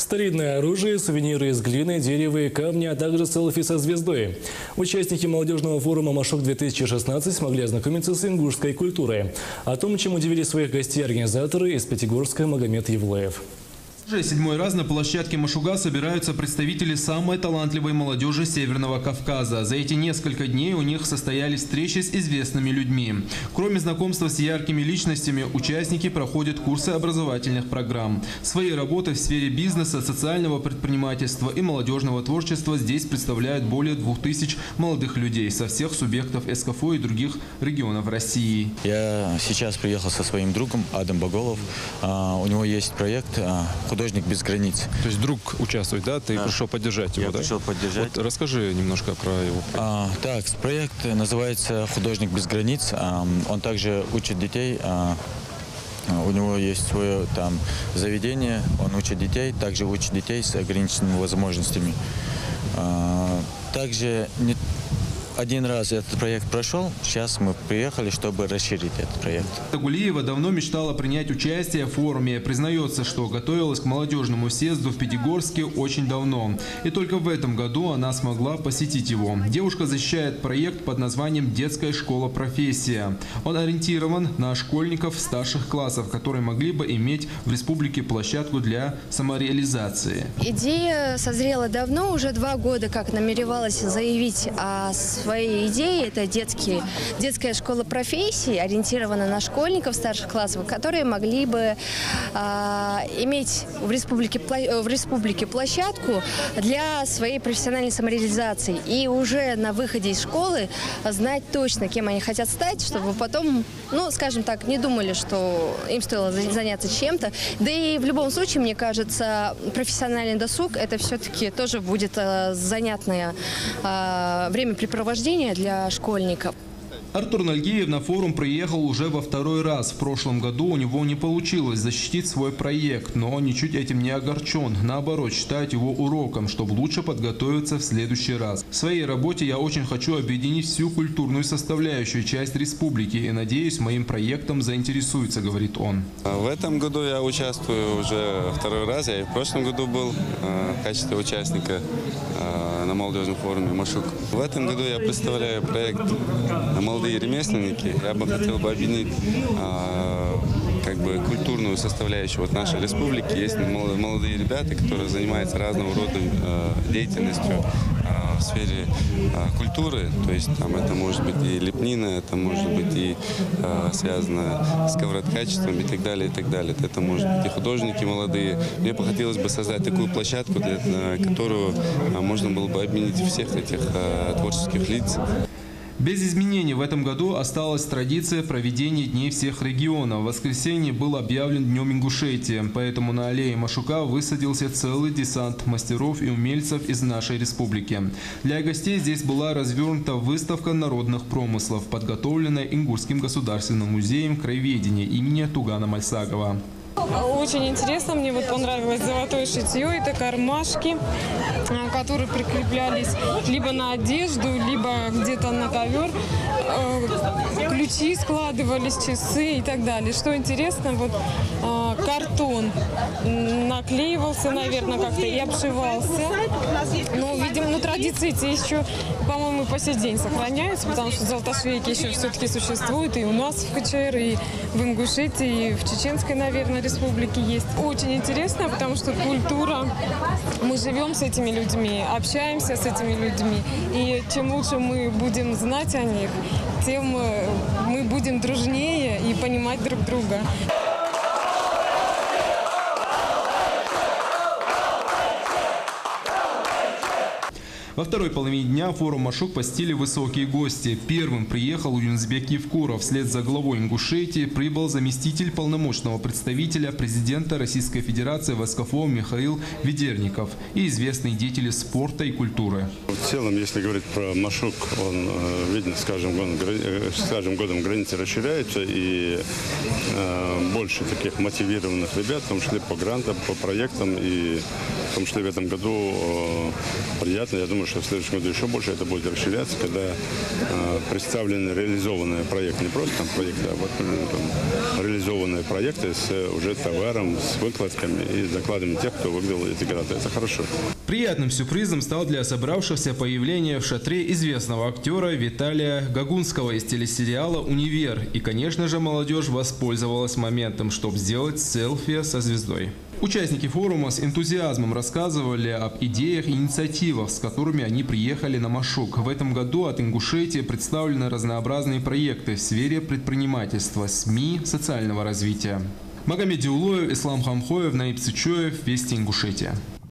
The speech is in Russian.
Старинное оружие, сувениры из глины, дерева и камня, а также селфи со звездой. Участники молодежного форума «Машук-2016» смогли ознакомиться с ингушской культурой. О том, чем удивили своих гостей организаторы, из Пятигорска Магомед Евлоев. Уже 7-й раз на площадке Машуга собираются представители самой талантливой молодежи Северного Кавказа. За эти несколько дней у них состоялись встречи с известными людьми. Кроме знакомства с яркими личностями, участники проходят курсы образовательных программ. Свои работы в сфере бизнеса, социального предпринимательства и молодежного творчества здесь представляют более 2000 молодых людей со всех субъектов СКФО и других регионов России. Я сейчас приехал со своим другом Адам Баголов. У него есть проект «Художник без границ». То есть друг участвует, да? Ты пришел поддержать его, Я да? пришел поддержать. Вот расскажи немножко про его проект. Так, проект называется «Художник без границ». Он также учит детей. У него есть свое там заведение. Он учит детей, также учит детей с ограниченными возможностями. Также один раз этот проект прошел, сейчас мы приехали, чтобы расширить этот проект. Тагулиева давно мечтала принять участие в форуме. Признается, что готовилась к молодежному съезду в Пятигорске очень давно. И только в этом году она смогла посетить его. Девушка защищает проект под названием «Детская школа профессия». Он ориентирован на школьников старших классов, которые могли бы иметь в республике площадку для самореализации. Идея созрела давно, уже 2 года, как намеревалась заявить о своей идее. Это детская школа профессий, ориентирована на школьников старших классов, которые могли бы иметь в республике площадку для своей профессиональной самореализации. И уже на выходе из школы знать точно, кем они хотят стать, чтобы потом, скажем так, не думали, что им стоило заняться чем-то. Да и в любом случае, мне кажется, профессиональный досуг – это все-таки тоже будет занятное времяпрепровождение для школьников. Артур Нальгиев на форум приехал уже во 2-й раз. В прошлом году у него не получилось защитить свой проект, но он ничуть этим не огорчен. Наоборот, считает его уроком, чтобы лучше подготовиться в следующий раз. В своей работе я очень хочу объединить всю культурную составляющую часть республики и надеюсь, моим проектом заинтересуется, говорит он. В этом году я участвую уже 2-й раз. Я и в прошлом году был в качестве участника на молодежном форуме «Машук». В этом году я представляю проект «Молодые ремесленники». Я бы хотел объединить культурную составляющую нашей республики. Есть молодые ребята, которые занимаются разного рода деятельностью в сфере культуры. То есть это может быть и лепнина, это может быть и связано с ковроткачеством и так далее, и так далее. Это может быть и художники молодые. Мне бы хотелось бы создать такую площадку, для которую можно было бы объединить всех этих творческих лиц. Без изменений в этом году осталась традиция проведения Дней всех регионов. В воскресенье был объявлен Днем Ингушетии, поэтому на аллее Машука высадился целый десант мастеров и умельцев из нашей республики. Для гостей здесь была развернута выставка народных промыслов, подготовленная Ингушским государственным музеем краеведения имени Тугана Мальсагова. Очень интересно, мне понравилось золотое шитье, это кармашки, которые прикреплялись либо на одежду, либо где-то на ковер, ключи складывались, часы и так далее. Что интересно, картон наклеивался, наверное, как-то и обшивался. Но, видимо, традиции эти еще, по-моему, по сей день сохраняются, потому что золотошвейки еще все-таки существуют и у нас в КЧР, и в Ингушетии, и в Чеченской, наверное, республике есть. Очень интересно, потому что культура, мы живем с этими людьми, общаемся с этими людьми. И чем лучше мы будем знать о них, тем мы будем дружнее и понимать друг друга. Во второй половине дня форум «Машук» посетили высокие гости. Первым приехал Юнусбек Евкуров. Вслед за главой Ингушетии прибыл заместитель полномочного представителя президента Российской Федерации в СКФО Михаил Ведерников и известные деятели спорта и культуры. В целом, если говорить про Машук, он, видно, с каждым годом границы расширяются и больше таких мотивированных ребят, в том числе по грантам, по проектам. И в том числе в этом году приятно, я думаю, что в следующем году еще больше это будет расширяться, когда представлены реализованные проекты, не просто там проекты, а вот там, реализованные проекты с уже товаром, с выкладками и с докладами тех, кто выиграл эти гранты. Это хорошо. Приятным сюрпризом стал для собравшихся появление в шатре известного актера Виталия Гагунского из телесериала «Универ». И, конечно же, молодежь воспользовалась моментом, чтобы сделать селфи со звездой. Участники форума с энтузиазмом рассказывали об идеях и инициативах, с которыми они приехали на Машук. В этом году от Ингушетии представлены разнообразные проекты в сфере предпринимательства, СМИ, социального развития. Магомед Диулоев, Ислам Хамхоев, Наиб Сычоев, Вести Ингушетия.